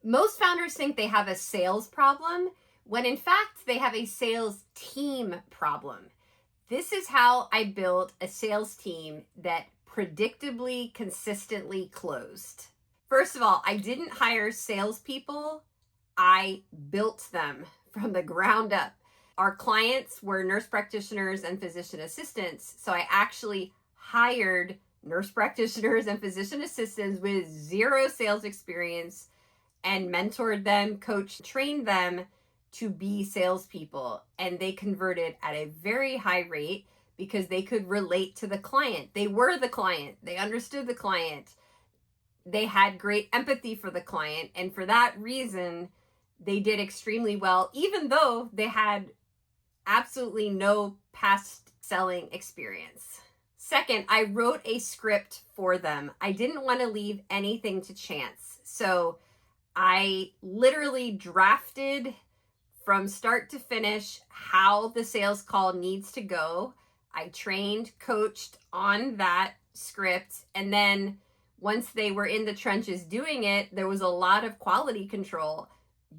Most founders think they have a sales problem when in fact they have a sales team problem. This is how I built a sales team that predictably, consistently closed. First of all, I didn't hire salespeople. I built them from the ground up. Our clients were nurse practitioners and physician assistants. So I actually hired nurse practitioners and physician assistants with zero sales experience and mentored them, coached, trained them to be salespeople. And they converted at a very high rate because they could relate to the client. They were the client. They understood the client. They had great empathy for the client. And for that reason, they did extremely well, even though they had absolutely no past selling experience. Second, I wrote a script for them. I didn't want to leave anything to chance. So I literally drafted from start to finish how the sales call needs to go. I trained, coached on that script. And then once they were in the trenches doing it, there was a lot of quality control.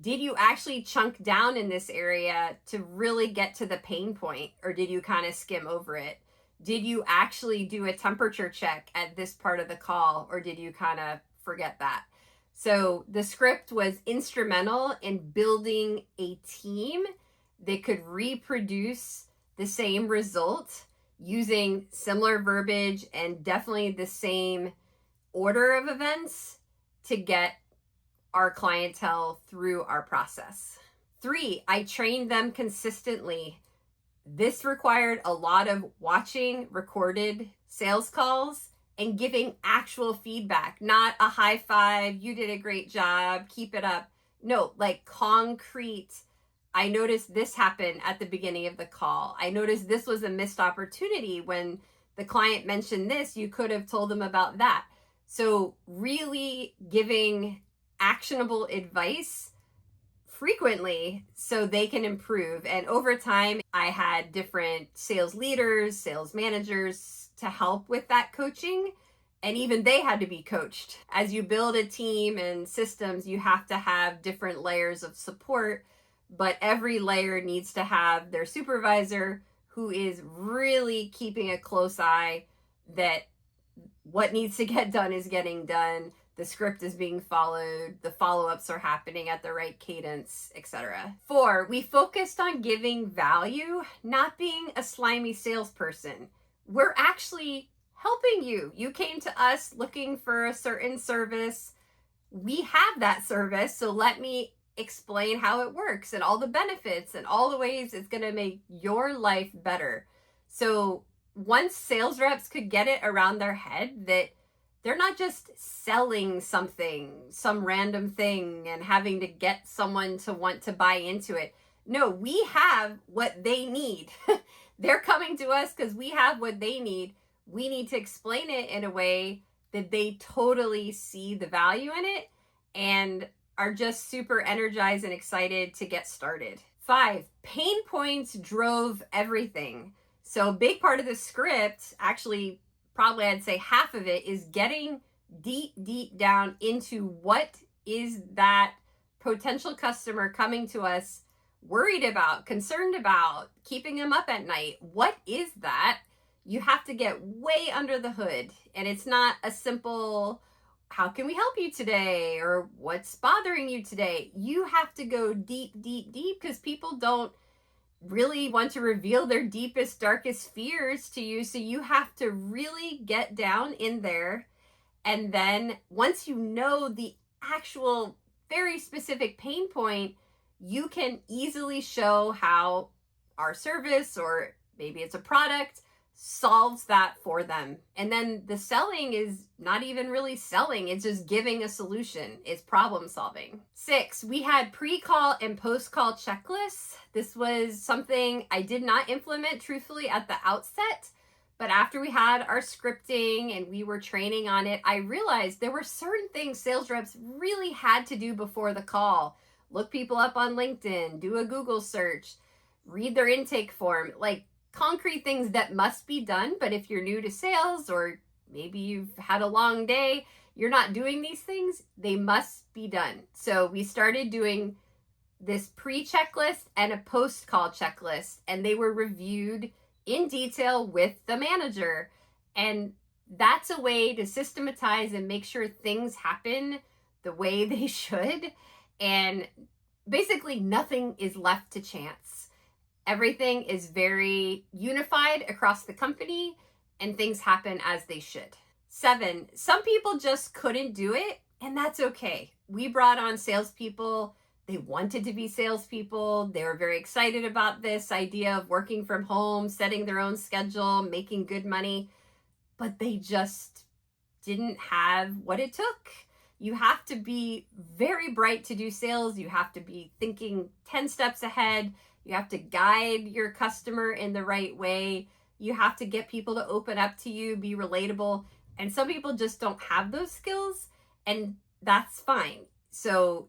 Did you actually chunk down in this area to really get to the pain point, or did you kind of skim over it? Did you actually do a temperature check at this part of the call, or did you kind of forget that? So the script was instrumental in building a team that could reproduce the same result using similar verbiage and definitely the same order of events to get our clientele through our process. 3, I trained them consistently. This required a lot of watching recorded sales calls and giving actual feedback, not a high five, you did a great job, keep it up. No, like concrete. I noticed this happened at the beginning of the call. I noticed this was a missed opportunity. When the client mentioned this, you could have told them about that. So really giving actionable advice frequently so they can improve. And over time, I had different sales leaders, sales managers to help with that coaching. And even they had to be coached. As you build a team and systems, you have to have different layers of support, but every layer needs to have their supervisor who is really keeping a close eye that what needs to get done is getting done. The script is being followed, the follow-ups are happening at the right cadence, etc. 4, we focused on giving value, not being a slimy salesperson. We're actually helping you. You came to us looking for a certain service. We have that service, so let me explain how it works and all the benefits and all the ways it's going to make your life better. So once sales reps could get it around their head that they're not just selling something, some random thing, and having to get someone to want to buy into it. No, we have what they need. They're coming to us because we have what they need. We need to explain it in a way that they totally see the value in it and are just super energized and excited to get started. 5, pain points drove everything. So a big part of the script, actually, probably I'd say half of it, is getting deep down into what is that potential customer coming to us worried about, concerned about, keeping them up at night. What is that? You have to get way under the hood. And it's not a simple, how can we help you today? Or what's bothering you today? You have to go deep because people don't really want to reveal their deepest, darkest fears to you. So you have to really get down in there. And then once you know the actual very specific pain point, you can easily show how our service, or maybe it's a product, solves that for them. And then the selling is not even really selling. It's just giving a solution. It's problem solving. 6, we had pre-call and post-call checklists. This was something I did not implement truthfully at the outset, but after we had our scripting and we were training on it, I realized there were certain things sales reps really had to do before the call. Look people up on LinkedIn, do a Google search, read their intake form, like concrete things that must be done. But if you're new to sales, or maybe you've had a long day, you're not doing these things, they must be done. So we started doing this pre-checklist and a post-call checklist, and they were reviewed in detail with the manager. And that's a way to systematize and make sure things happen the way they should. And basically nothing is left to chance. Everything is very unified across the company and things happen as they should. 7, some people just couldn't do it, and that's okay. We brought on salespeople. They wanted to be salespeople. They were very excited about this idea of working from home, setting their own schedule, making good money, but they just didn't have what it took. You have to be very bright to do sales. You have to be thinking 10 steps ahead. You have to guide your customer in the right way. You have to get people to open up to you, be relatable. And some people just don't have those skills, and that's fine. So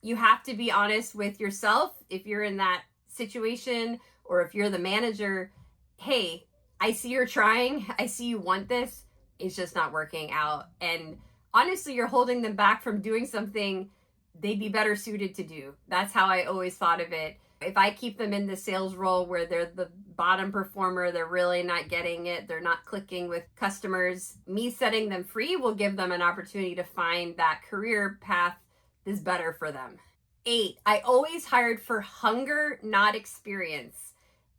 you have to be honest with yourself if you're in that situation, or if you're the manager. Hey, I see you're trying. I see you want this. It's just not working out. And honestly, you're holding them back from doing something they'd be better suited to do. That's how I always thought of it. If I keep them in the sales role where they're the bottom performer, they're really not getting it, they're not clicking with customers, me setting them free will give them an opportunity to find that career path is better for them. 8, I always hired for hunger, not experience.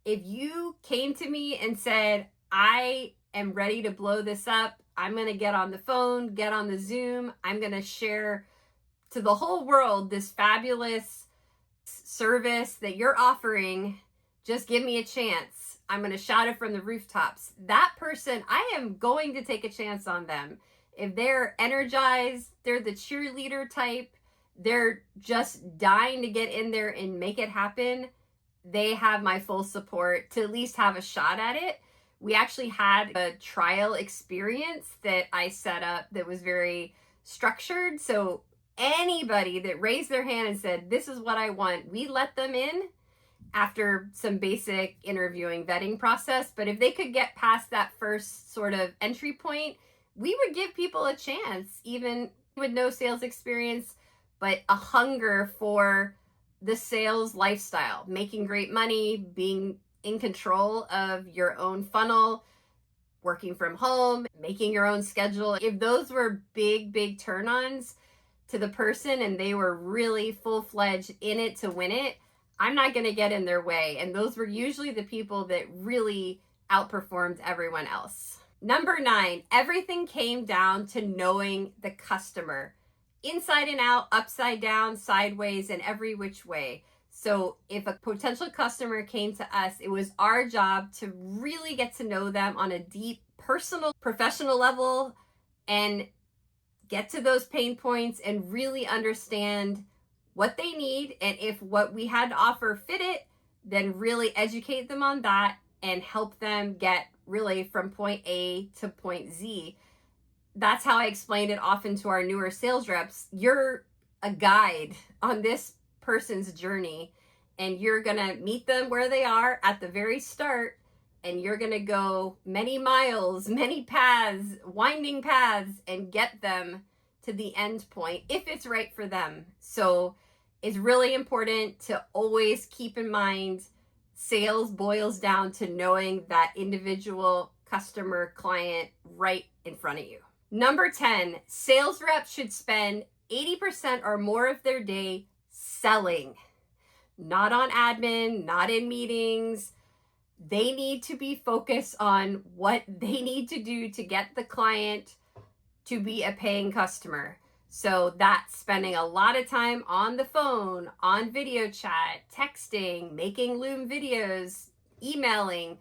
If you came to me and said, I am ready to blow this up, I'm going to get on the phone, get on the Zoom, I'm going to share to the whole world this fabulous service that you're offering, just give me a chance. I'm going to shout it from the rooftops. That person, I am going to take a chance on them. If they're energized, they're the cheerleader type, they're just dying to get in there and make it happen, they have my full support to at least have a shot at it. We actually had a trial experience that I set up that was very structured. So anybody that raised their hand and said, this is what I want, we let them in after some basic interviewing vetting process. But if they could get past that first sort of entry point, we would give people a chance, even with no sales experience, but a hunger for the sales lifestyle, making great money, being in control of your own funnel, working from home, making your own schedule. If those were big turn-ons to the person and they were really full-fledged in it to win it, I'm not going to get in their way. And those were usually the people that really outperformed everyone else. Number 9, everything came down to knowing the customer inside and out, upside down, sideways, and every which way. So if a potential customer came to us, it was our job to really get to know them on a deep, personal, professional level and get to those pain points and really understand what they need. And if what we had to offer fit it, then really educate them on that and help them get really from point A to point Z. That's how I explained it often to our newer sales reps. You're a guide on this person's journey, and you're going to meet them where they are at the very start, and you're going to go many miles, many paths, winding paths, and get them to the end point if it's right for them. So it's really important to always keep in mind sales boils down to knowing that individual customer client right in front of you. Number 10, sales reps should spend 80% or more of their day selling, not on admin, not in meetings. They need to be focused on what they need to do to get the client to be a paying customer. So that's spending a lot of time on the phone, on video chat, texting, making Loom videos, emailing,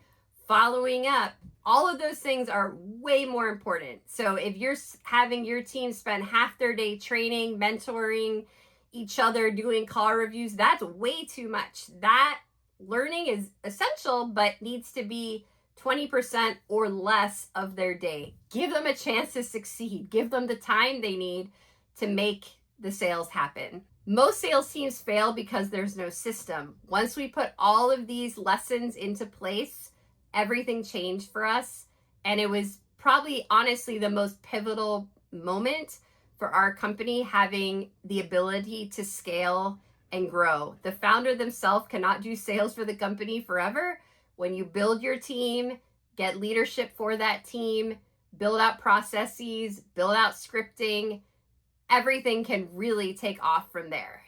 following up. All of those things are way more important. So if you're having your team spend half their day training, mentoring each other, doing call reviews, that's way too much. That learning is essential, but needs to be 20% or less of their day. Give them a chance to succeed. Give them the time they need to make the sales happen. Most sales teams fail because there's no system. Once we put all of these lessons into place, everything changed for us. And it was probably honestly the most pivotal moment for our company having the ability to scale and grow. The founder themselves cannot do sales for the company forever. When you build your team, get leadership for that team, build out processes, build out scripting, everything can really take off from there.